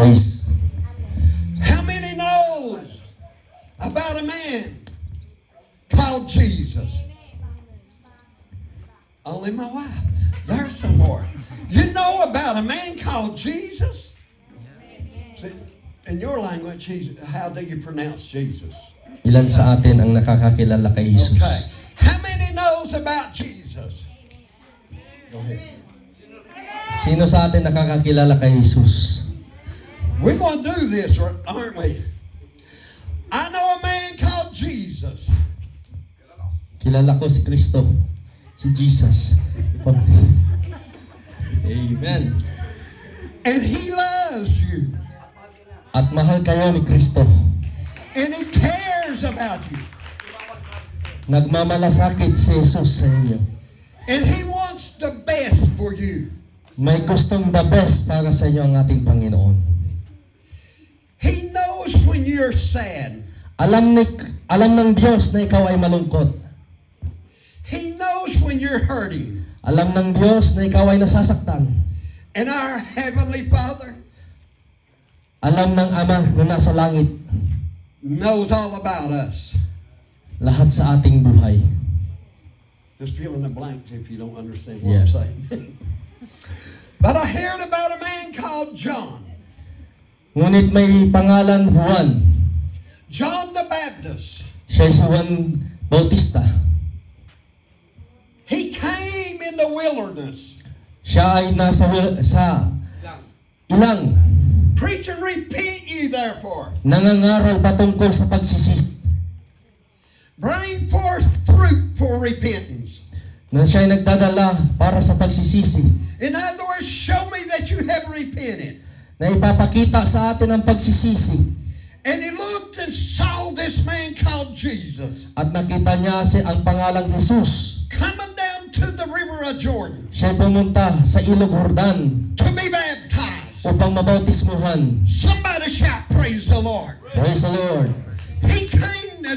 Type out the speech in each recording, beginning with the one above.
race. How many knows about a man called Jesus? Only my wife. There's some more. You know about a man called Jesus? See, in your language, how do you pronounce Jesus? Ilan sa atin ang nakakakilala kay Jesus? Okay. How many knows about Jesus? Go ahead. Sino sa atin nakakakilala kay Jesus? We're going to do this, aren't we? I know a man called Jesus. Kilala ko si Kristo, si Jesus. Amen. And He loves you. At mahal kayo ni Kristo. And He cares about you. Nagmamalasakit si Jesus sa inyo. And He wants the best for you. May gustong the best para sa inyo ang ating Panginoon. He knows when you're sad. Alam ng Diyos na ikaw ay malungkot. He knows when you're hurting. Alam ng Diyos na ikaw ay nasasaktan. And our Heavenly Father Alam ng Ama na nasa langit knows all about us. lahat sa ating buhay. Just fill in the blanks if you don't understand what I'm saying. But I heard about a man called John. Ngunit may pangalan Juan. John the Baptist. Siya si Juan Bautista. He came in the wilderness. Siya ay nasa sa ilang Preach and repent ye therefore. nangangaral patungkol sa pagsisisi. Bring forth fruit for repentance. Na siya ay nagdadala para sa pagsisisi. In other words, show me that you have repented. Na ipapakita sa atin ang pagsisisi. And he looked and saw this man called Jesus At nakita niya ang pangalang Jesus. coming down to the river of Jordan Siya ay pumunta sa Ilog Jordan to be baptized. upang mabautismuhan. Somebody shout, praise the Lord. Praise the Lord.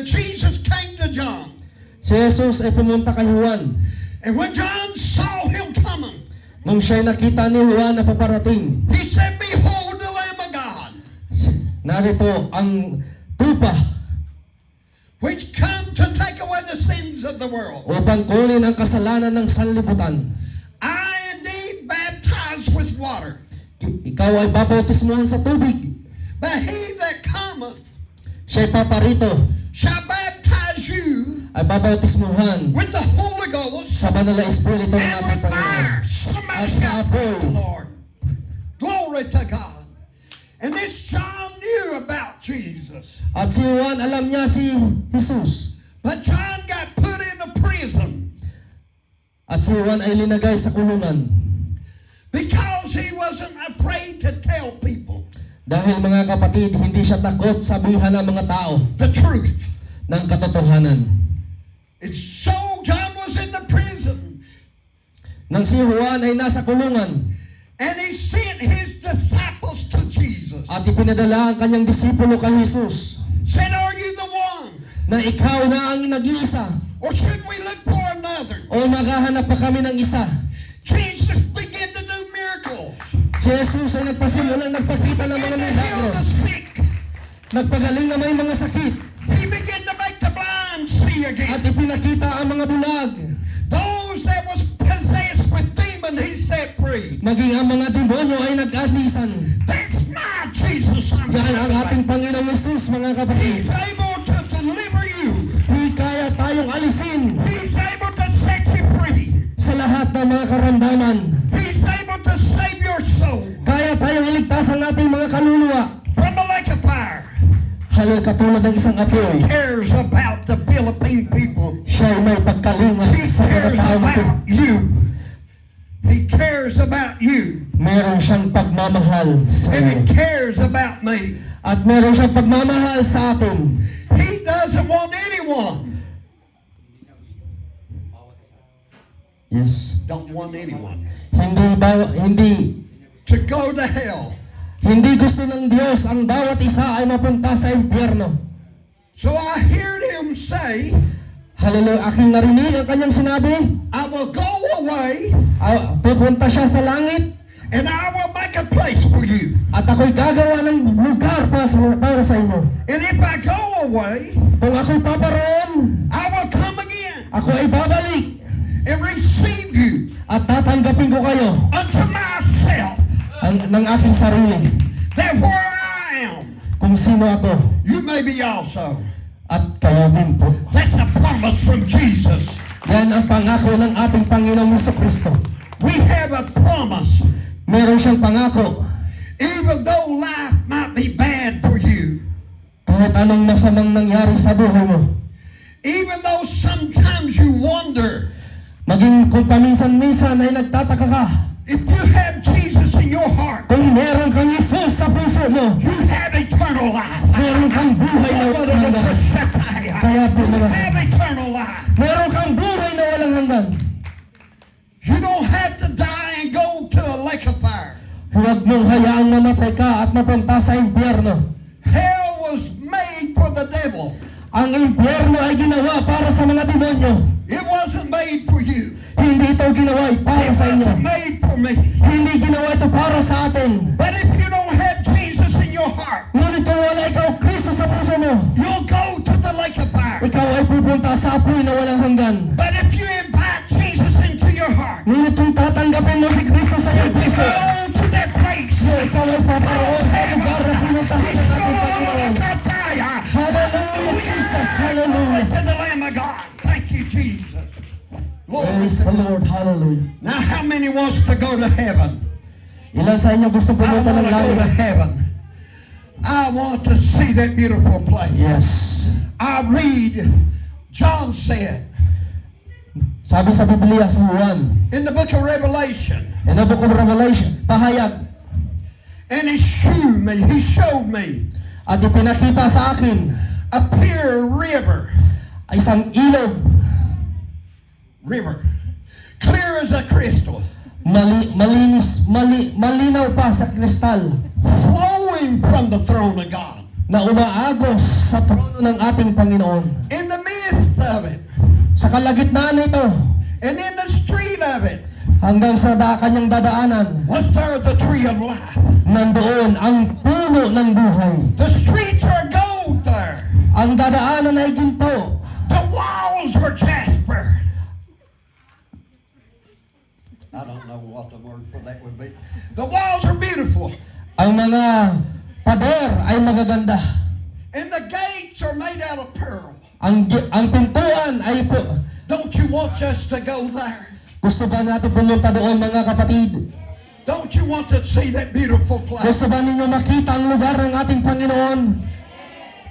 Jesus came to John. Si Jesus ay pumunta kay Juan. And when John saw him coming, Nung siya ay nakita ni Juan na paparating, he said, behold the Lamb of God, narito ang tupa which come to take away the sins of the world. upang kunin ang kasalanan ng sanlibutan. I indeed baptize with water, Ikaw ay babautismuhan sa tubig. but he that cometh Siya ay paparito shall baptize you ay babautismuhan with the Holy Ghost sa banal na Espiritu ng and ating with Panginoon. fire. Somebody At sa shout, praise the apoy. Lord. Glory to God. And this John knew about Jesus. At si Juan, alam niya si Jesus. But John got put in a prison At si Juan ay linagay sa kulungan. because he wasn't afraid to tell people Dahil mga kapatid, hindi siya takot sabihan ng mga tao the truth. ng katotohanan. And so John was in the prison, Nang si Juan ay nasa kulungan and he sent his disciples to Jesus. at ipinadala ang kanyang disipulo kay Jesus Said, are you the one? na ikaw na ang nag-iisa Or should we look for another? o maghahanap pa kami ng isa. Jesus began to do miracles. Si Jesus ay nagpasimulang nagpakita ng mga Began to heal milagro. the sick. Nagpagaling na may mga sakit He began to make the blind see at again. ipinakita ang mga bulag. Those that was possessed with demon, he set free. Maging ang mga demonyo ay nag-alisan. That's my Jesus. I'm Yan ang talking ating about. Panginoong Jesus, mga kapatid. He's able to deliver you. Di kaya tayong alisin He's able to set you free. sa lahat ng mga karamdaman. He's able to save your soul Kaya tayong iligtas ang ating mga kaluluwa. from the lake of fire. Halil katulad ng isang apoy. Cares about the Philippine people. Siya ay may pagkalinga He sa mga cares tao natin. about you. He cares about you. Meron siyang pagmamahal sa And he iyo. cares about me. At meron siyang pagmamahal sa atin. He doesn't want anyone. Yes. Don't want anyone Hindi to go to hell. Hindi gusto ng Diyos ang bawat isa ay mapunta sa impyerno. So I heard him say, Hallelujah. Aking narinig ang kanyang sinabi. I will go away Pupunta siya sa langit And I will make a place for you. At ako'y gagawa ng lugar para sa inyo. And if I go away, Kung ako'y paparoon, I will come again ako ay babalik and receive you at tatanggapin ko kayo unto myself, ng aking sarili. that where I am, Kung sino ako, you may be also. at kayo din po. That's a promise from Jesus. Yan ang pangako ng ating Panginoong Jesucristo. We have a promise. Meron siyang pangako. Even though life might be bad for you, Kahit anong masamang nangyari sa buhay mo, even though sometimes you wonder maging kung paminsan-minsan ay nagtataka ka, if you have Jesus in your heart, kung meron kang Isus sa puso mo, you have eternal life. meron kang buhay na walang hanggan. Kaya po mga Have eternal life. meron kang buhay na walang hanggan. You don't have to die and go to a lake of fire. Huwag mong hayaang mamatay ka at mapunta sa impyerno. Hell was made for the devil. Ang impyerno ay ginawa para sa mga demonyo. It wasn't made for you. Hindi ito ginawa para It sa inyo. wasn't made for me. Hindi ginawa ito para sa atin. But if you don't have Jesus in your heart, Ngunit kung wala ikaw Kristo sa puso mo, you'll go to the lake of fire. ikaw ay pupunta sa apoy na walang hanggan. But if you invite Jesus into your heart, Ngunit kung tatanggapin mo si Kristo sa iyong puso, go to that place. ikaw ay paparoon sa lugar na pinuntahan ng ating Panginoon. Hallelujah, Jesus. Hallelujah. To the Lamb of God. Thank you, Jesus. Lord, Praise the Lord. Hallelujah. now how many wants to go to heaven? Ilan sa inyo gusto I pumunta want ng to go to langit? heaven. I want to see that beautiful place. Yes. I read, John said Sabi sa Biblia sa Juan, in the book of Revelation, in the book of Revelation, pahayag, and he showed me at ipinakita sa akin a pure river, isang ilog, clear as a crystal, malinaw pa sa kristal, flowing from the throne of God. na umaagos sa trono ng ating Panginoon. In the midst of it, Sa kalagitnaan nito, and in the street of it, hanggang sa kanyang dadaanan, was there the tree of life. nandoon ang puno ng buhay. The streets are gold there. Ang dadaanan ay ginto. The walls were jasper. I don't know what the word for that would be. The walls are beautiful. Ang mga pader ay magaganda. And the gates are made out of pearl. Ang pintuan ay po. Don't you want us to go there? Gusto ba natin pumunta doon, mga kapatid? Don't you want to see that beautiful place? Gusto ba ninyo makita ang lugar ng ating Panginoon?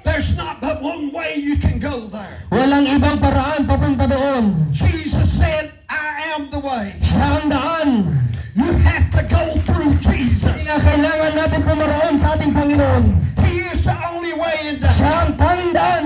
There's not but one way you can go there. Walang ibang paraan papunta doon. Jesus said, I am the way. Siya ang daan. You have to go through Jesus. Kaya kailangan natin pumaroon sa ating Panginoon. He is the only way into Siya heaven. ang tanging daan.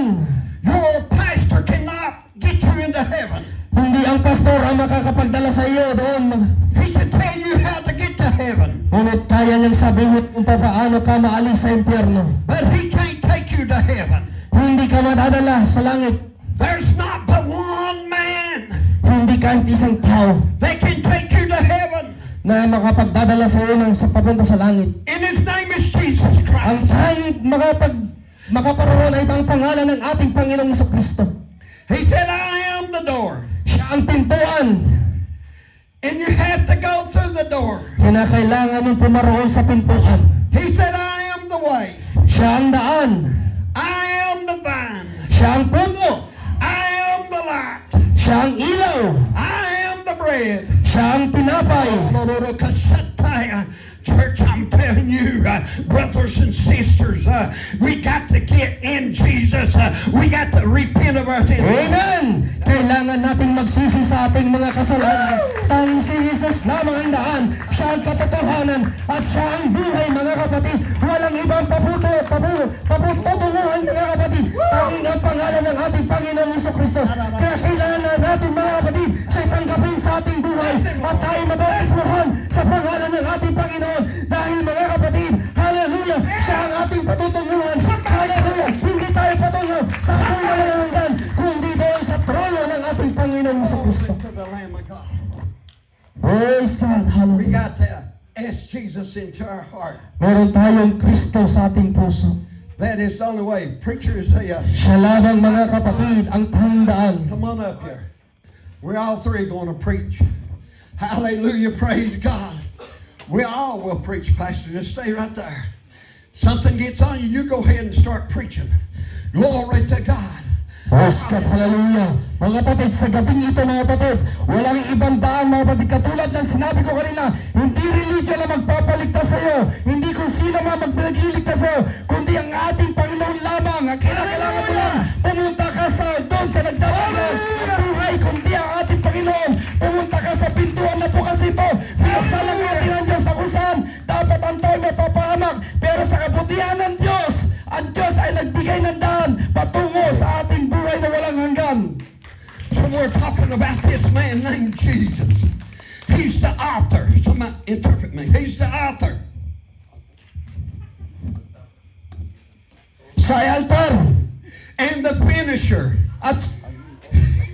Your pastor cannot get you into heaven. Hindi ang pastor ang makakapagdala sa iyo doon. He can tell you how to get to heaven, Ngunit kaya niyang sabihin kung paano ka maalis sa impyerno. but he can't take you to heaven. Hindi ka madadala sa langit. There's not but one man Hindi kahit isang tao that can take you to heaven, na makapagdadala sa iyo sa papunta sa langit. and his name is Jesus Ang Christ. tanging makaparoon ay ang pangalan ng ating Panginoong Jesucristo. He said, I am the door, Siya ang pintuan. and you have to go through the door. Kinakailangan mong pumaroon sa pintuan. He said, I am the way, Siya ang daan. I am the vine, Siya ang puno. I am the light, Siya ang ilaw. I am the bread. Siya ang tinapay. Church, I'm telling you, brothers and sisters, we got to get in Jesus. We got to repent of our sins. Amen! Kailangan nating magsisi sa ating mga kasalanan. Tanging si Jesus lamang ang daan. Siya ang katotohanan at siya ang buhay, mga kapatid. Walang ibang paputunguhan, mga kapatid. Tanging ang pangalan ng ating Panginoong Jesucristo. Kaya kailangan natin, mga kapatid, siya tanggapin sa ating buhay at tayo mabautismuhan sa pangalan ng ating Panginoon. Dahil, mga kapatid, hallelujah, siya ang ating patutunguhan. Hallelujah, hindi tayo patungo sa buhay ng hanggan, kundi doon sa trono ng ating Panginoong Jesucristo. To the Lamb of God. Praise God, We hallelujah. got to ask Jesus into our heart. Meron tayong Kristo sa ating puso. That is the only way. Preachers, Siya lamang mga kapatid ang tanging daan. come on up here. We're all three going to preach. Hallelujah, praise God. We all will preach, Pastor. Just stay right there. Something gets on you, you go ahead and start preaching. Glory to God. Praise God, hallelujah. Mga kapatid, sa gabing ito mga kapatid, walang ibang daan mga kapatid. Katulad ng sinabi ko kanina, hindi religion ang magpapaligtas sa iyo, hindi kung sino man magpagliligtas sa iyo, kundi ang ating Panginoon lamang. Ang kailangan mo lang, pumunta ka sa doon sa nagdalagan ang buhay, kundi ang ating Panginoon. Pumunta ka sa pintuan na bukas ito. Binuksan lang natin ang Diyos na kung saan dapat ang tayo mapapahamak. Pero sa kabutihan ng Diyos, ang Diyos ay nagbigay ng daan patungo sa ating buhay na walang hanggan. So we're talking about this man named Jesus. He's the author. Somebody interpret me. He's the author. Siya ay altar. And the finisher At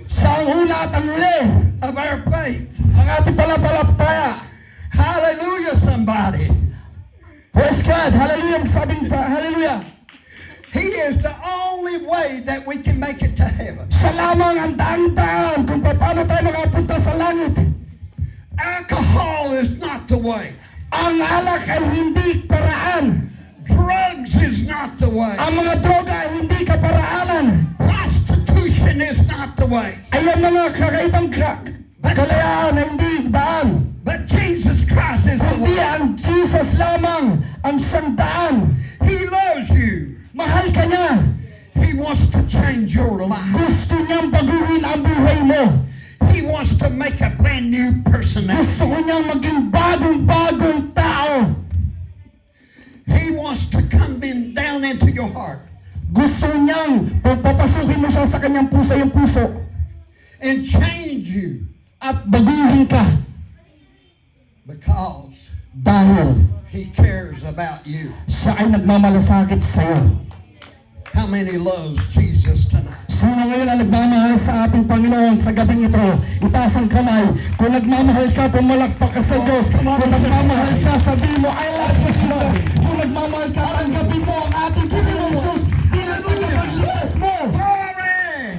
siya ang una at ang huli. of our faith. Ang ating palampalapaya. Hallelujah, somebody. Praise God. Hallelujah. Sabi sa hallelujah. He is the only way that we can make it to heaven. Siya lamang ang daan kung paano tayo makapunta sa langit. Alcohol is not the way. Ang alak ay hindi paraan. Drugs is not the way. Ang mga droga ay hindi kaparaanan. Prostitution is not the way. Ay ang mga kakaibang kalayaan ay hindi daan. But Jesus Christ is the Kundi way. ang Jesus lamang ang siyang daan. He loves you. Mahal ka niya. He wants to change your life. Gusto niyang baguhin ang buhay mo. He wants to make a brand new personality. Gusto ko niyang maging bagong-bagong tao. He wants to come in down into your heart Gusto niyang papasukin mo siya sa kanyang puso, yung puso. and change you At baguhin ka. because Dahil He cares about you. siya ay nagmamalasakit sa iyo. How many loves Jesus tonight? Sino ngayon ang nagmamahal sa ating Panginoon sa gabing ito? Itaas ang kamay. Kung nagmamahal ka, pumalakpak ka sa Diyos. Kung nagmamahal ka, sabihin mo, I love you, Jesus. Kung nagmamahal ka, tanggapin mo ang ating Panginoon Jesus. Bilang yes mo.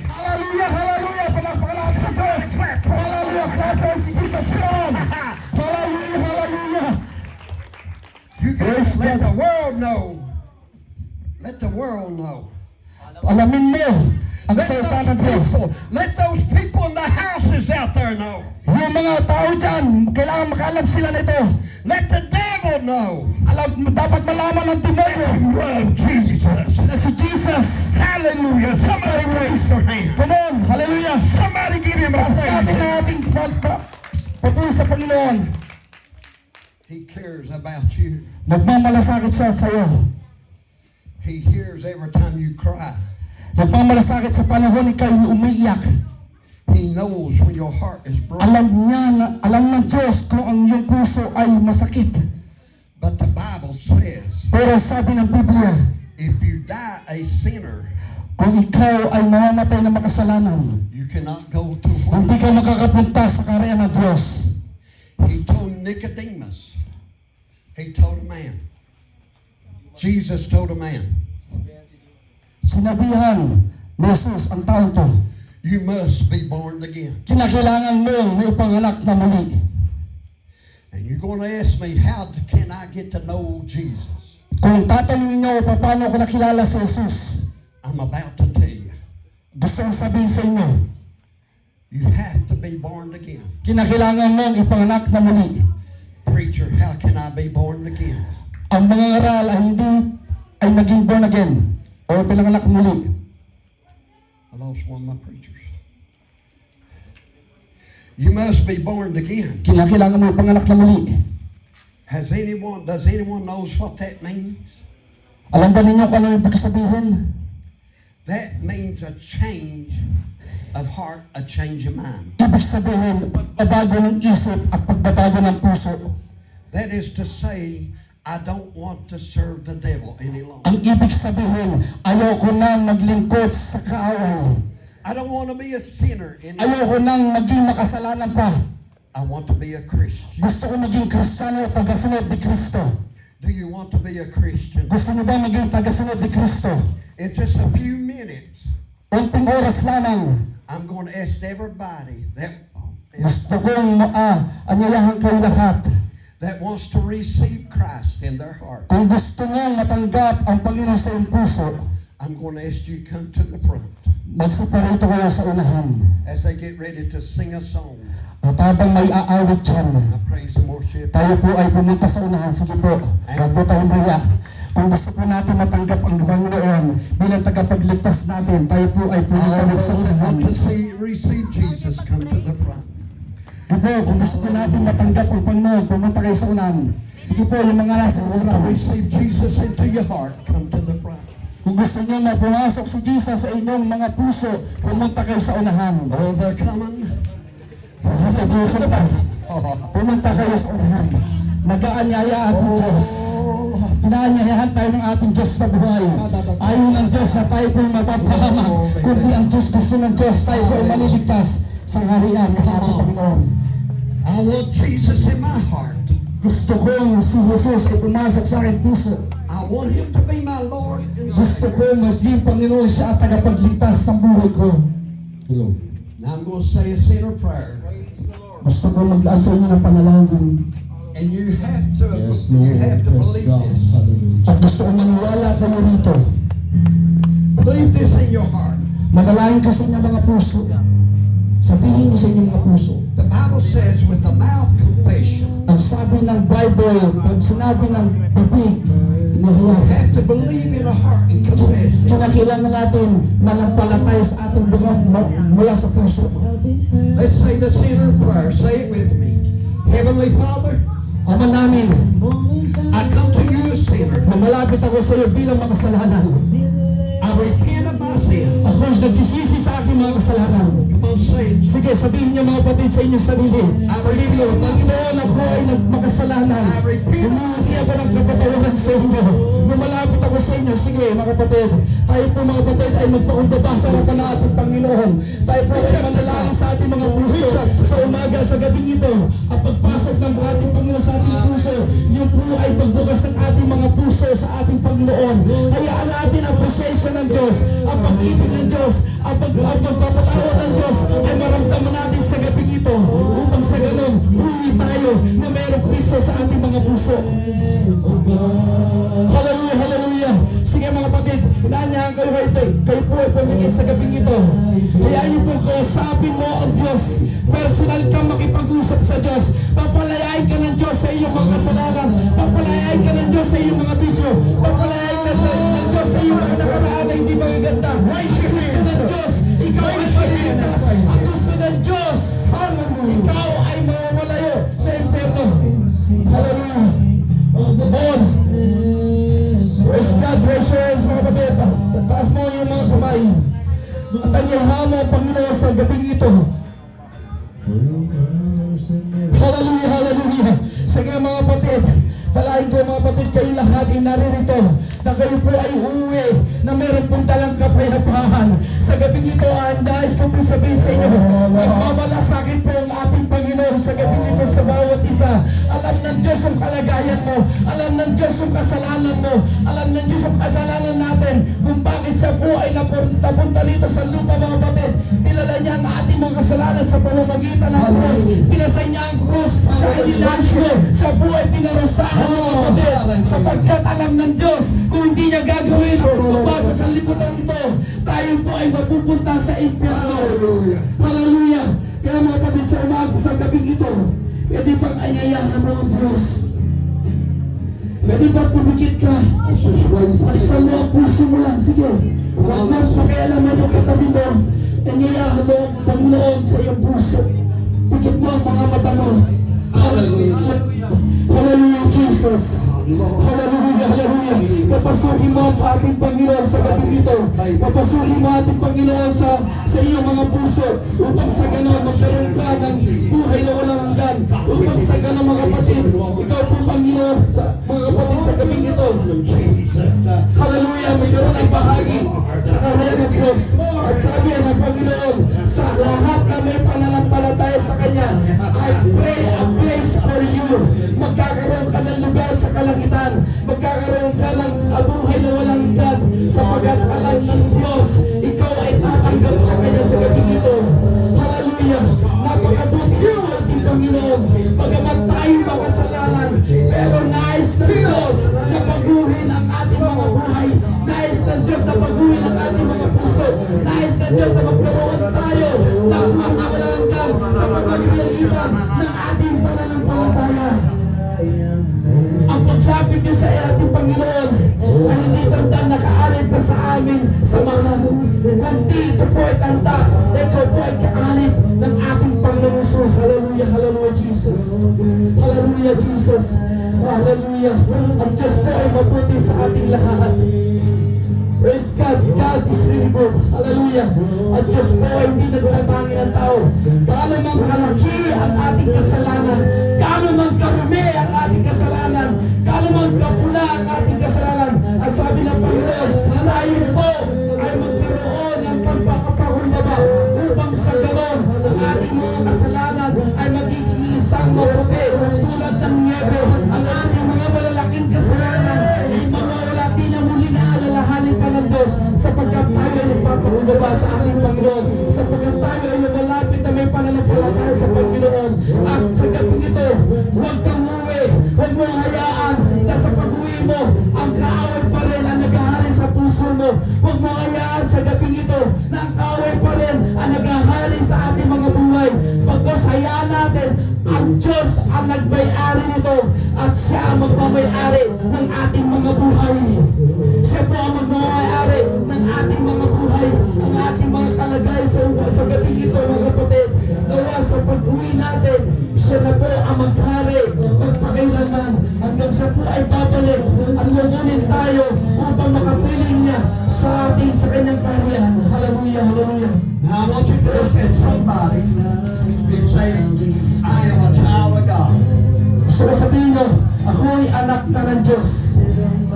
Hallelujah, hallelujah. Palakpakan natin ang Diyos. Hallelujah, clap for Jesus Christ. Hallelujah, hallelujah. You Praise gotta let God. the world know. Let the world know. Alamin mo ang salita ng Diyos. Let those people in the houses out there know. Yung mga tao dyan, kailangan makaalam sila nito. Let the devil know. Dapat malaman ng demonyo Love Jesus. na si Jesus. Hallelujah. Somebody raise their hand. Come on, hallelujah. Somebody give him a Sa atin praise. ang ating papuri sa Panginoon. He cares about you. Nagmamalasakit siya sa iyo. He hears every time you cry. Nagmamalasakit sa panahon ikaw umiiyak. He knows when your heart is broken. Alam ng Diyos kung ang iyong puso ay masakit. But the Bible says, Pero sabi ng Biblia, if you die a sinner, kung ikaw ay mamamatay na makasalanan, you cannot go to heaven. hindi ka makakapunta sa karyan ng Diyos. He told Nicodemus, he told a man. Jesus told a man, Sinabihan ni Jesus ang taong to, you must be born again. kinakailangan mong may ipanganak na muli. And you're going to ask me, how can I get to know Jesus? Kung tatanungin niyo paano ko nakilala si Jesus, I'm about to tell you. gusto kong sabihin sa inyo, You have to be born again. kinakailangan mong ipanganak na muli. Preacher, how can I be born again? Ang mga ngaral ay hindi ay naging born again o pinanganak muli. I lost one of my preachers. You must be born again. Kinakailangan mo ipanganak na muli. Does anyone knows what that means? Alam ba ninyo kung ano yung pagsabihin? That means a change of heart, a change of mind. Ibig sabihin, pagbabago ng isip at pagbabago ng puso. That is to say, I don't want to serve the devil any longer. Ang ibig sabihin, ayoko nang maglingkod sa kaaway. I don't want to be a sinner anymore. Ayoko nang maging makasalanan pa. I want to be a Christian. Gusto ko maging Kristiyano, tagasunod ni Kristo. Do you want to be a Christian? Gusto mo ba maging tagasunod ni Kristo? In just a few minutes, Unting oras lamang, I'm going to ask everybody gusto kong anyayahan kayo lahat. that wants to receive Christ in their heart. Kung gusto niyong matanggap ang Panginoon sa iyong puso, I'm going to ask you to come to the front magsiparito kayo sa unahan. as they get ready to sing a song. At habang may aawit dyan, I praise and worship. tayo po ay pumunta sa unahan. Sige po, huwag po tayong mahiya. Kung gusto po natin matanggap ang Panginoon bilang tagapagligtas natin, tayo po ay pumunta All rin sa those that unahan. want to receive Jesus, come to the front. Sige po, kung gusto po natin matanggap ang Panginoon, pumunta kayo sa unahan. Sige po, yung mga nasa unahan. Receive Jesus into your heart, come to the front. Kung gusto nyo na pumasok si Jesus sa inyong mga puso, pumunta kayo sa unahan. Oh, they're coming. Pumunta kayo sa unahan. Nag-aanyaya ating Diyos. Inaanyayahan tayo ng ating Diyos sa buhay. Ayaw ng Diyos na tayo po'y mapapahamak. Kundi ang Diyos, gusto ng Diyos, tayo po'y maliligtas sa harian ng ating Panginoon. I want Jesus in my heart. Gusto kong si Jesus ay pumasok sa aking puso. I want Him to be my Lord and Gusto Savior. kong maging Panginoon siya at tagapagligtas ng buhay ko. Hello. Now I'm going to say a sinner prayer. Gusto ko maglaan sa inyo ng panalangin. And you have to, Yes, you Lord. have to Yes, believe God. this. Hallelujah. At gusto kong maniwala kayo rito. Believe this in your heart. Manalangin ka sa inyong mga puso. Sabihin niyo sa inyong mga puso. The Bible says, with the mouth confession. Ang sabi ng Bible, pag sinabi ng bibig, You inihiyak. have to believe in the heart and confess it. Kinakailangan natin manampalataya sa ating bugang mula sa puso. Let's say the sinner prayer. Say it with me. Heavenly Father, Ama namin, I come to you a sinner. na malapit ako sa iyo bilang makasalanan. I repent of my sin. Ako'y nagsisisi sa aking mga kasalanan. Come on, say it. Sige, sabihin niyo mga kapatid sa inyong sarili. Sabihin niyo, Panginoon, ako ay nagmakasalanan. Humingi ako ng kapatawaran sa inyo. Lumalapit ako sa inyo. Sige, mga kapatid. Tayo po mga kapatid ay magpakumbaba sa harapan ng ating Panginoon. Tayo po ay manalangin sa ating mga puso. Sa umaga, sa gabing ito, ang pagpasok ng ating Panginoon sa ating puso, yun po ay pagbukas ng ating mga puso sa ating Panginoon. Hayaan natin ang presensya ng Diyos, ang pag-ibig ng Diyos, ang pagpapatawad ng Diyos ay maramdaman natin sa gabing ito upang sa ganun, uwi tayo na mayroong Kristo sa ating mga puso. Hallelujah, hallelujah. Sige mga kapatid, inaanyahan kayo kayo po ay pumingin sa gabing ito. Hayaan niyo po kausapin mo ang Diyos. Personal kang makipag-usap sa Diyos. Papalayain ka ng Diyos sa iyong mga kasalanan. Papalayain ka ng Diyos sa iyong mga bisyo. Papalayain ka ng Diyos sa iyong mga nakaraan na hindi magaganda. Ang gusto ng Diyos, ikaw ay maliligtas. Ang gusto ng Diyos, ikaw ay mawawalayo sa impyerno. Hallelujah. Lord, praise God, praise your hands mga kapatid. Taas mo yung mga kamay. At anyayahan mo ang Panginoon sa gabing ito. Hallelujah, hallelujah. Sige mga kapatid, palain ko mga kapatid, kayo lahat ay naririto na kayo po ay uuwi na meron pong dalang kapayapaan. Sa gabing ito, nais ko po sabihin sa inyo, nagmamalasakit po ang ating Panginoon sa gabing ito sa bawat isa. Alam ng Diyos ang kalagayan mo. Alam ng Diyos ang kasalanan mo. Alam ng Diyos ang kasalanan natin kung bakit siya po ay napunta dito sa lupa mga kapatid. Pinala niya ang ating mga kasalanan sa pamamagitan ng krus. Pinasay niya ang krus sa inilalim. Siya po ay pinarusahan mga kapatid. Sapagkat alam ng Diyos kung hindi niya gagawin mabasa sa liputan ito, tayo po ay mapupunta sa impyerno. Hallelujah. Kaya mga kapatid sa umaga sa gabing ito, pwede pang ayayahan mo ang Diyos. Pwede bang pumikit ka? At sa mga puso mo lang, sige. Huwag mo pakialaman yung katabi mo. Ayayahan mo ang Panginoon sa iyong puso. Pikit mo ang mga mata mo. Hallelujah. Hallelujah, Jesus. Hallelujah, hallelujah. Papasukin mo ang ating Panginoon sa gabi ito. Papasukin mo ating Panginoon sa iyong mga puso upang sa ganon magkaroon ka ng buhay na walang hanggan. Upang sa ganon mga kapatid, ikaw po Panginoon sa mga kapatid sa gabi ito. Hallelujah, magkaroon ng bahagi sa kaharian ng Diyos. At sabi ng Panginoon, sa lahat na may pananampalataya sa Kanya, I pray buhay na walang hanggan, sapagat alam ng Diyos, ikaw ay tatanggap sa Kanya sa gabi ito. Hallelujah! Napakabuti ng ating Panginoon, bagamat tayo makasalanan, pero nais ng Diyos na paguhin ang ating mga buhay, nais ng Diyos na paguhin ang ating mga puso, nais ng Diyos na magkaroon tayo ng makakalanggang sa pagpapaligitan ng ating pananampalataya. Ang paglapit niyo sa ating Panginoon ay hindi tanda nakaalip ka sa amin samahan, kundi ito po ay tanda na ikaw po ay kaalip ng ating Panginoon Jesus. Hallelujah, hallelujah Jesus. Hallelujah Jesus. Hallelujah. Ang Diyos po ay mabuti sa ating lahat. Praise God. God is really good. Hallelujah. Ang Diyos po ay hindi nagtatangi ng tao. Gaano man kalaki ang ating kasalanan, gaano man karumi ang ating kasalanan, gaano man kapula ang ating kasalanan, ang sabi ng Panginoon, tayo po ay magkaroon ng pagpapakakumbaba upang sa ganon ang ating mga kasalanan ay magiging isang maputi tulad ng niebe. Ang ating mga malalaking kasalanan ay mawawala din na muli na alalahanin pa ng Diyos sapagkat tayo ay nagpapakumbaba sa ating Panginoon, sapagkat tayo ay lumalapit na may pananampalataya sa Panginoon. At sa gabi ito, huwag kang uwi, huwag mong hayaan na sa pag-uwi mo, ang kaaway pa rin ang naghahari sa puso mo. Huwag mong hayaan sa gabi ito na ang kaaway pa rin ang naghahari sa ating mga buhay. Pagkos hayaan natin, ang Diyos ang nagbayari nito at siya ang magmamayari ng ating mga buhay. Siya po ang magmamayari ng ating mga buhay, ang ating mga kalagay sa gabi ito, mga kapatid. Nawa sa pag-uwi natin, siya na po ang maghari magpakailanman hanggang siya po ay babalik at lugunin tayo upang makapiling niya sa ating sa kanyang kaharian. Hallelujah, hallelujah. Now I want you to look at somebody and say, I am a child of God. Gusto ko sabihin mo, ako'y anak na ng Diyos.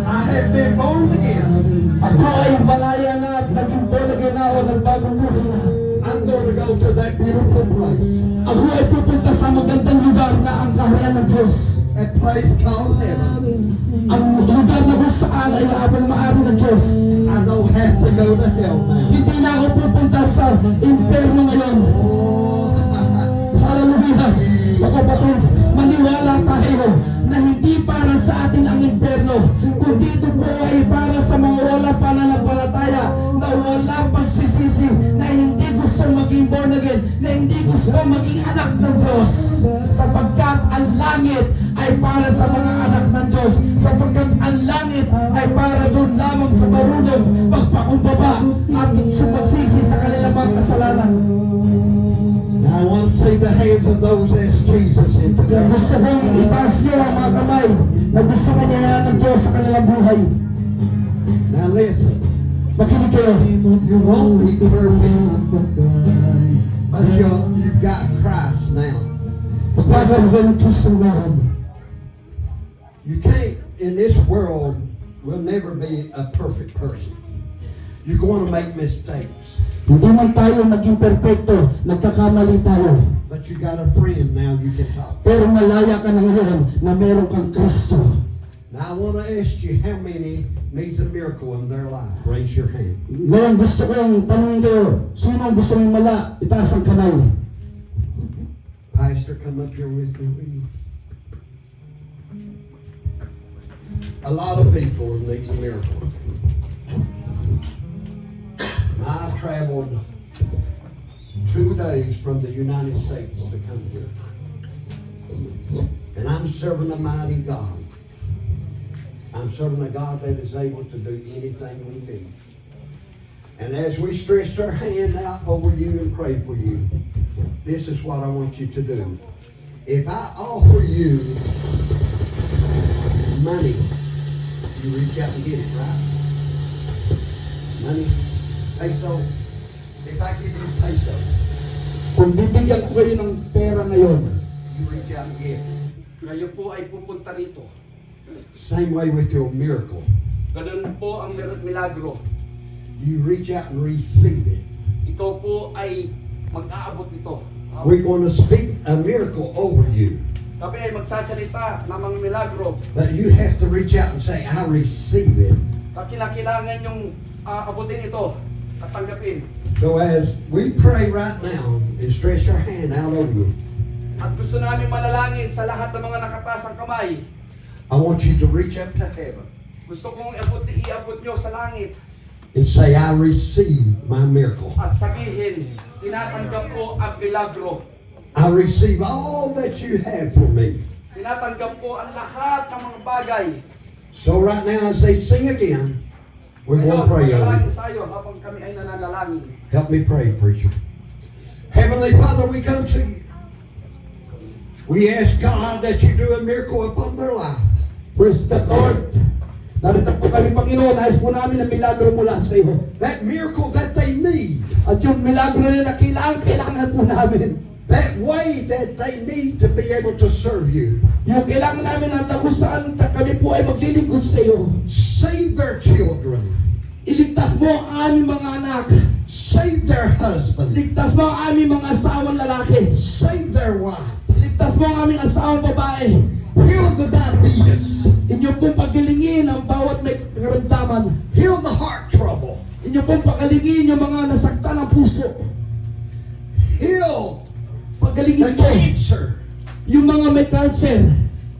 I have been born again. Ako ay malaya na at naging born again na o nagbagong buhay na. I'm going to go to that beautiful place. Ako ay pupunta sa magandang lugar na ang kaharian ng Diyos. That place called heaven. Ang lugar na kung saan ay habang maaari ng Diyos. I don't have to go to hell now. Hindi na ako pupunta sa impyerno ngayon. Oh, Hallelujah! Mga kapatid, maniwala tayo na hindi para sa atin ang impyerno, kundi ito po ay para sa mga walang pananampalataya, na walang pagsisisi, na hindi gusto maging born again, na hindi gusto maging anak ng Diyos. Sapagkat ang langit ay para sa mga anak ng Diyos, sapagkat ang langit ay para doon lamang sa marunong magpakumbaba at sumagsisi sa kanilang mga kasalanan. now I want to see the hands of those as Jesus into Kaya their gusto kong itaas niyo ang mga kamay na gusto kanya ng Diyos sa kanilang buhay. Now listen, Makinig kayo. you won't be perfect, but you've got Christ now. Pagbagal ka ng Kristo ngayon. You can't, in this world, will never be a perfect person. You're going to make mistakes. Hindi man tayo naging perfecto, nagkakamali tayo. But you got a friend now you can talk. Pero malaya ka na ngayon na meron kang Kristo. Now I want to ask you, how many needs a miracle in their life? Raise your hand. Ngayon gusto kong tanungin kayo, sino ang gusto mong mala? Itaas ang kamay. Pastor, come up here with me, will you? A lot of people need a miracle. I traveled 2 days from the United States to come here. And I'm serving a mighty God. I'm serving a God that is able to do anything we need. And as we stretched our hand out over you and pray for you, this is what I want you to do. If I offer you money, you reach out and get it, right? Money, peso. If I give you peso, Kung bibigyan ko kayo ng pera ngayon, you reach out and get it. Kayo po ay pupunta rito. Same way with your miracle. Ganun po ang milagro. You reach out and receive it. Ito po ay mag-aabot nito. We're going to speak a miracle over you. Kami ay magsasalita ng mga milagro. But you have to reach out and say, I receive it. na kinakailangan yung abutin ito at tanggapin. So as we pray right now and stretch our hand out over you, At gusto namin manalangin sa lahat ng mga nakataas ang kamay. I want you to reach up to heaven Gusto kong iabot nyo sa langit and say, I receive my miracle. at sabihin, tinatanggap ko ang milagro. I receive all that you have for me. Tinatanggap ko ang lahat ng mga bagay. So right now as they sing again, we're going to pray over you. Manalangin tayo habang kami ay nananalangin. Help me pray, preacher. Heavenly Father, we come to you. We ask God that you do a miracle upon their life. Praise the Lord. Narito po kami, Panginoon. Nais po namin ang milagro mula sa iyo. That miracle that they need. At yung milagro na kailangan po namin. That way that they need to be able to serve you. Yung kailangan namin na kung saan kami po ay maglilingkod sa iyo. Save their children. Iligtas mo ang aming mga anak. Save their husband. Iligtas mo ang aming mga asawang lalaki. Save their wife. Iligtas mo ang aming asawang babae. Heal the diabetes. Inyo pong pagalingin ang bawat may karamdaman. Heal the heart trouble. Inyo pong pagalingin yung mga nasaktan ng puso. Heal Pagalingin the po cancer. yung mga may cancer.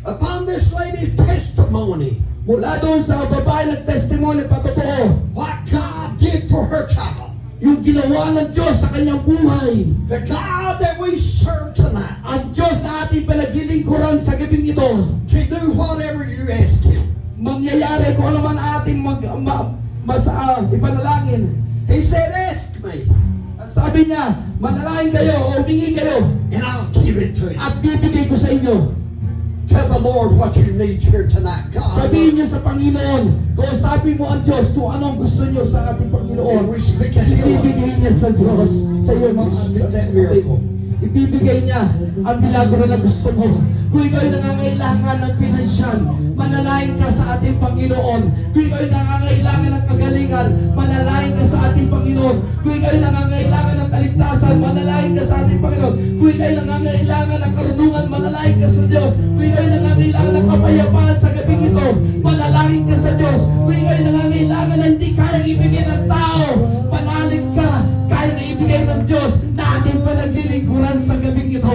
Upon this lady's testimony, Mula doon sa babae nag-testimony patotoo. what God did for her child. Yung ginawa ng Diyos sa kanyang buhay. The God that we serve tonight Ang Diyos na ating pinaglilingkuran sa gabing ito. can do whatever you ask Him. Mangyayari kung ano man ating ipanalangin. He said, ask me, Ang sabi niya, manalangin kayo o humingi kayo and I'll give it to you. at bibigay ko sa inyo. Tell the Lord what you need here tonight. God, Sabihin niyo sa Panginoon, kausapin mo ang Diyos kung anong gusto niyo sa ating and Panginoon. we speak a healing. Ibibigay niya sa Diyos sa iyo mga Speak that miracle. Ibibigay niya ang milagro na gusto mo. Kung ikaw ay nangangailangan ng pinansyal, manalangin ka sa ating Panginoon. Kung ikaw ay nangangailangan ng kagalingan, manalangin ka sa ating Panginoon. Kung ikaw ay nangangailangan ng kaligtasan, manalangin ka sa ating Panginoon. Kung ikaw ay nangangailangan ng karunungan, manalangin ka sa Diyos. Kung ikaw ay nangangailangan ng kapayapaan sa gabing ito, manalangin ka sa Diyos. Kung ikaw ay nangangailangan na hindi kayang ibigay ng tao, manalig ka, kaya na ibigay ng Diyos na ating panaglilingkuran sa gabing ito.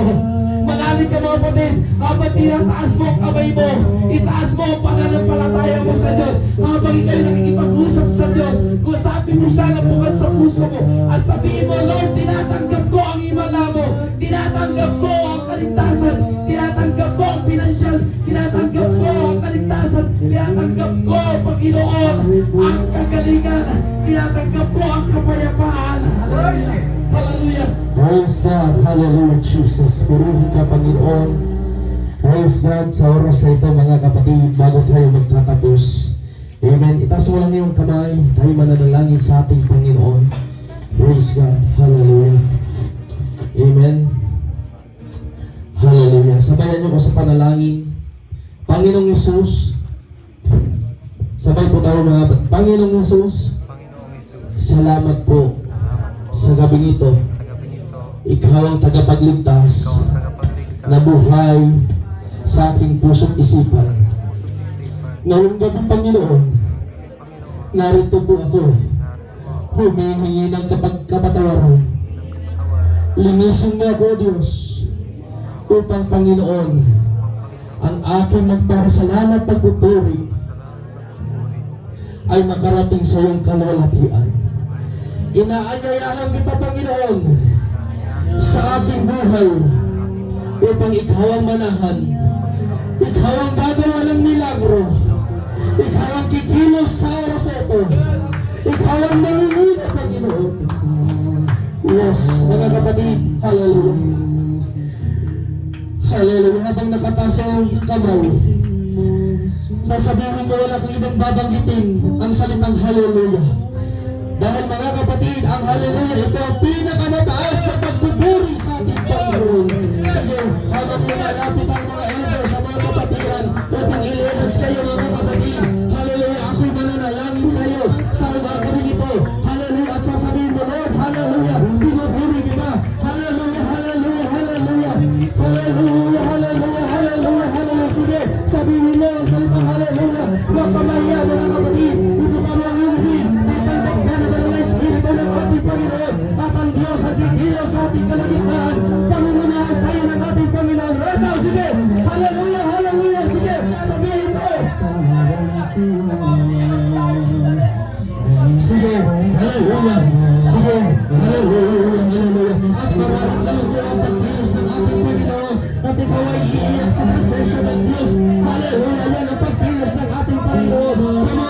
Manalig ka mga kapatid, habang tinataas mo ang kamay mo, itaas mo ang pananampalataya mo sa Diyos. Habang ikaw nakikipag-usap sa Diyos, kusapin mo siya na bukal sa puso mo, at sabihin mo, Lord, tinatanggap ko ang himala mo, tinatanggap ko ang kaligtasan, tinatanggap ko ang pinansyal, tinatanggap ko ang kaligtasan, tinatanggap ko, Panginoon, ang kagalingan, tinatanggap ko ang kapayapaan. Hallelujah! Hallelujah! Praise God. Hallelujah, Jesus. Purihin ka, Panginoon. Praise God sa oras na ito, mga kapatid, bago tayo magtatapos. Amen. Itaas mo lang yung kamay. Tayo mananalangin sa ating Panginoon. Praise God. Hallelujah. Amen. Hallelujah. Sabayan niyo ko sa panalangin. Panginoong Yesus. Sabay po tayo mga kapatid. Panginoong Yesus. Salamat po sa gabing ito. Ikaw ang tagapagligtas na buhay sa aking puso't isipan. Ngayong gabi, Panginoon, narito po ako, humihingi ng kapatawaran. Linisin mo ako, Diyos, upang, Panginoon, ang aking magpapasalamat at pagpupuri ay makarating sa iyong kalwalhatian. Inaanyayahan kita, Panginoon, sa aking buhay upang ikaw ang manahan. Ikaw ang gagawa ng milagro. Ikaw ang kikilos sa oras ito. Ikaw ang nangunguna, Panginoon. Yes, mga kapatid. Hallelujah. Hallelujah. Habang nakataas ang kamay, sasabihin ko wala kang ibang babanggitin ang salitang hallelujah. Dahil mga kapatid, ang hallelujah, ito ang pinakamataas na pagpupuri sa ating Panginoon. Sige, habang lumalapit ang mga elder sa mga kapatiran, upang i-leaders kayo mga kapatid. Hallelujah, ako'y mananalangin sa iyo sa mga kaming ito. Hallelujah, at sasabihin mo, Lord, hallelujah, pinupuri kita. Hallelujah, hallelujah, hallelujah. Hallelujah, hallelujah, hallelujah, hallelujah. Sige, sabihin mo ang salitang hallelujah. Huwag ka mahiya mga kapatid. Ibuka mo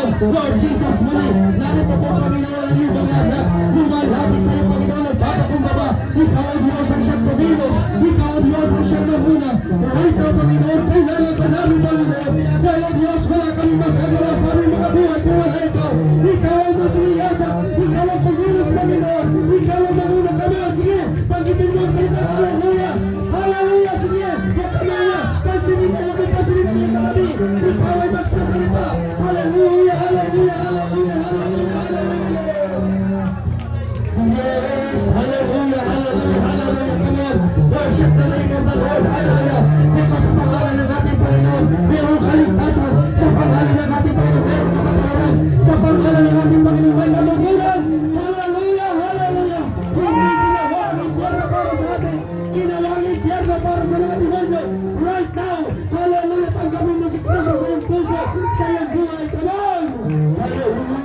Lord Jesus, muli, narito po, Panginoon, ang iyong mga anak, lumalapit sa iyo, Panginoon, nagpapakumbaba. Ikaw ang Diyos ang siyang tumilos, ikaw ang Diyos ang siyang mahuna. Right now, Panginoon, kailangan ka namin, Panginoon. Kaya Diyos, wala kaming magagawa sa aming mga buhay kung wala ikaw. Ikaw ang masumiyasa, ikaw ang kumilos, Panginoon. Ikaw ang mahuna kami. Sige, pagkitin mo ang salita. Hallelujah! Hallelujah! Sige, huwag ka na. Pansinin mo kami. Ikaw ay magsasalita. Hallelujah! Hallelujah! Hallelujah! Hallelujah! Hallelujah! Yes! Hallelujah! Hallelujah! Hallelujah! Come on! Worship the name of the Lord! Hallelujah! Because sa pangalan ng ating Panginoon, mayroong kaligtasan. Sa pangalan ng ating Panginoon, mayroong kapatawaran. Sa pangalan ng ating Panginoon, may kalungkulan. Hallelujah! Hallelujah! Hindi ginawa ang impyerno para sa atin. Ginawa ang impyerno para sa mga demonyo. Right now! Hallelujah! Tanggapin mo si Kristo sa iyong puso, sa iyong buhay. Come on! Hallelujah!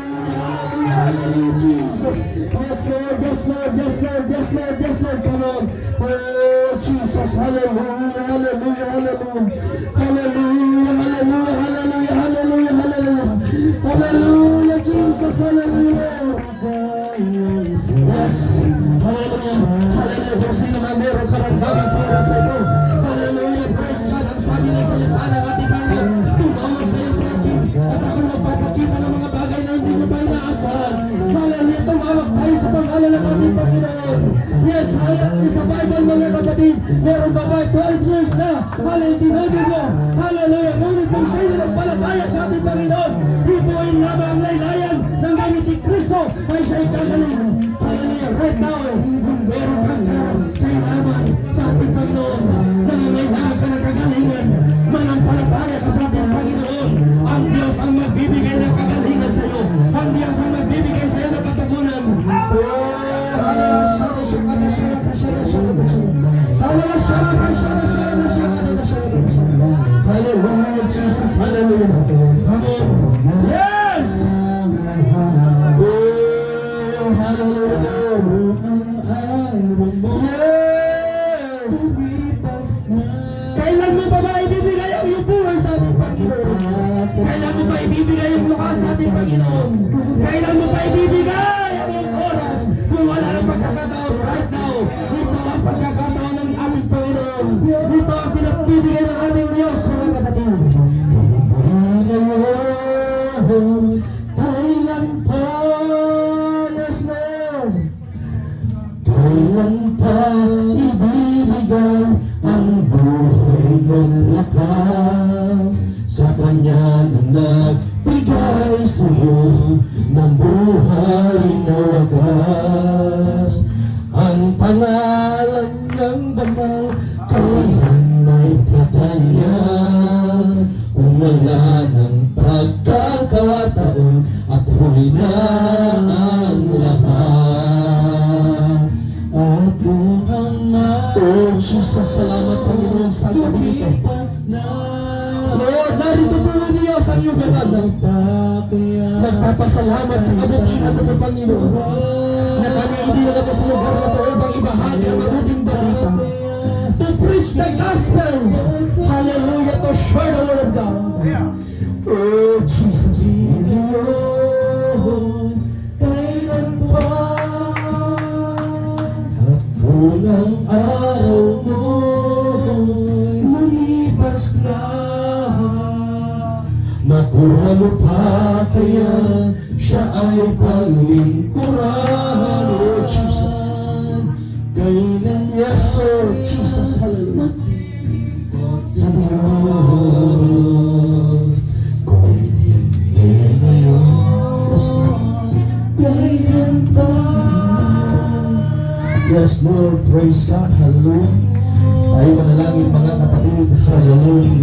Hallelujah, Jesus. Yes, Lord. Yes, Lord. Yes, Lord. Yes, Lord. Yes, Lord. Come on. Oh, Jesus. Hallelujah. Hallelujah. Hallelujah. Hallelujah. Hallelujah. Hallelujah. Hallelujah. Hallelujah. Hallelujah, Jesus. Hallelujah. Yes. Hallelujah. Hallelujah. Kung sino man meron karamdaman sa oras na ito. Hallelujah. Praise God. Ang sabi ng salita ng ating Panginoon, tumawag kayo sa akin at ako magpapakita ng mga bagay na hindi mo pa inaasahan. Hallelujah. Tumawag tayo sa pangalan ng ating Panginoon. Yes, sa Bible mga kapatid, meron pa ba 12 years na? Hallelujah. Tinagin mo. Hallelujah. Ngunit kung sa'yo na nagpalataya sa ating Panginoon, ipuin lamang ang laylayan ng gamit ni Kristo ay siya'y gagaling. Hallelujah. Right now, kung meron kang kailangan sa ating Panginoon, nangangailangan ka ng kagalingan, manampalataya ka sa ating Panginoon. Ang Diyos ang magbibigay ng kagalingan sa iyo. Ang Diyos ang magbibigay sa iyo ng katugunan. Hallelujah, Jesus. Hallelujah. Amen. Yes! Oh, hallelujah. Yes! Kailan mo pa ba ibibigay ang iyong buhay sa ating Panginoon? Kailan mo pa ibibigay ang lukas sa ating Panginoon? Kailan mo pa ibibigay ang iyong oras? Kung wala ng pagkakataon right now, ito ang pagkakataon ng ating Panginoon. Ito ang pinagbibigay ng ating Diyos, mga kapatid. Kailan pa, yes Lord, kailan pa ibibigay ang buhay ng lakas sa Kanya na nagbigay sa iyo ng buhay na wagas. Ang pangalan ng banal kailan ay katanyan. Kung wala ng pagkakataon at huli na ang lahat. At kung oh Jesus, salamat Panginoon sa gabi ito. Lord, narito po ang Diyos ang iyong banal. Nagpapasalamat sa kabutihan ng Panginoon na kami idinala po sa lugar na ito upang ibahagi ang mabuting balita. To preach the gospel. Hallelujah. To share the word of God. Oh Jesus. Kailan pa unang araw mo'y lumipas na. Makuha mo pa kaya siya ay paglingkuran. Oh Jesus. Kailan yes, oh Jesus. Hallelujah. Sa Diyos, kung hindi ngayon, kailan pa? Yes, Lord, praise God, hallelujah. Tayo manalangin mga kapatid, hallelujah.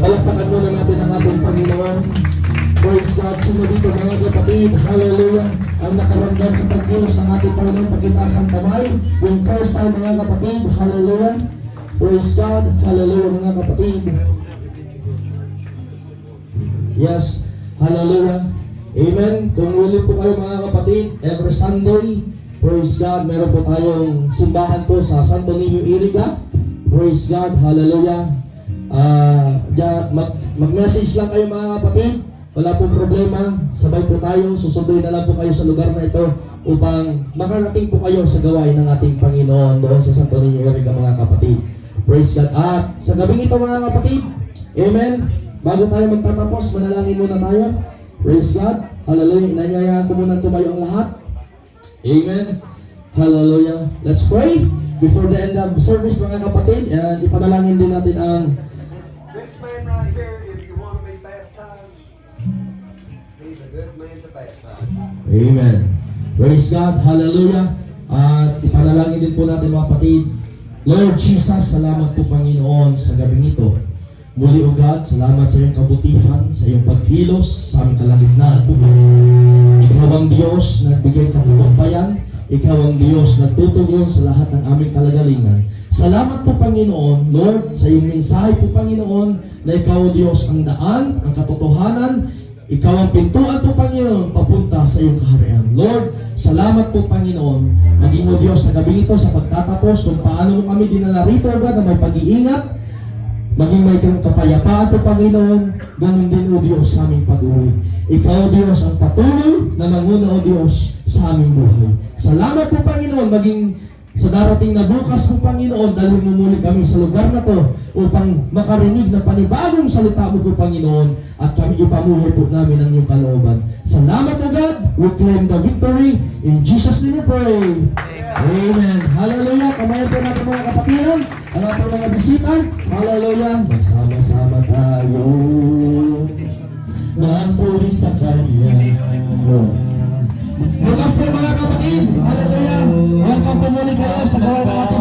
Palakpakan muna natin ang ating Panginoon. Praise God, sino dito mga kapatid, hallelujah. Ang nakaramdam sa pagkilos ng ating Panginoon, pagkitaas ang kamay. Yung first time mga kapatid, hallelujah. Praise God, hallelujah mga kapatid. Yes, hallelujah. Amen. Kung willing po kayo mga kapatid, every Sunday, praise God, meron po tayong simbahan po sa Santo Niño, Iriga. Praise God, hallelujah. Mag-message lang kayo mga kapatid wala pong problema. Sabay po tayo, susunduin na lang po kayo sa lugar na ito upang makarating po kayo sa gawain ng ating Panginoon doon sa Santo Niño, Erica, mga kapatid. Praise God. At sa gabing ito, mga kapatid, amen, bago tayo magtatapos, manalangin muna tayo. Praise God. Hallelujah. Inanyayaan ko muna tumayo ang lahat. Amen. Hallelujah. Let's pray before the end of service, mga kapatid. And ipanalangin din natin ang This man right here, if you want to be baptized, he's a good man to baptize. Amen. Praise God. Hallelujah. At ipanalangin din po natin, mga kapatid. Lord Jesus, salamat po, Panginoon, sa gabing ito. Muli, O God, salamat sa iyong kabutihan, sa iyong pagkilos, sa aming kalagitnaan po. Ikaw ang Diyos na nagbigay katagumpayan. Ikaw ang Diyos na tutugon sa lahat ng aming kalagalingan. Salamat po, Panginoon, Lord, sa iyong mensahe po, Panginoon, na ikaw, Diyos, ang daan, ang katotohanan. Ikaw ang pintuan po, Panginoon, papunta sa iyong kaharian. Lord, salamat po, Panginoon. Maging, O Diyos, sa gabi ito, sa pagtatapos, kung paano mo kami dinala rito, O God, na may pag-iingat, maging may kapayapaan po, Panginoon, ganun din, O Diyos, sa aming pag-uwi. Ikaw, O Diyos, ang patuloy na manguna, O Diyos, sa aming buhay. Salamat po, Panginoon, maging sa darating na bukas po, Panginoon, dalhin mo muli kami sa lugar na to upang makarinig ng panibagong salita mo po, Panginoon, at kami ipamuhay po namin ang iyong kalooban. Salamat, O God. We claim the victory. In Jesus' name we pray. Amen. Hallelujah. Kamayan po natin, mga kapatiran, ang ating mga bisita. Hallelujah. Magsama-sama tayo. Magpuri sa Kanya. Bukas po, mga kapatid. Hallelujah. Welcome po muli kayo sa gawain ng ating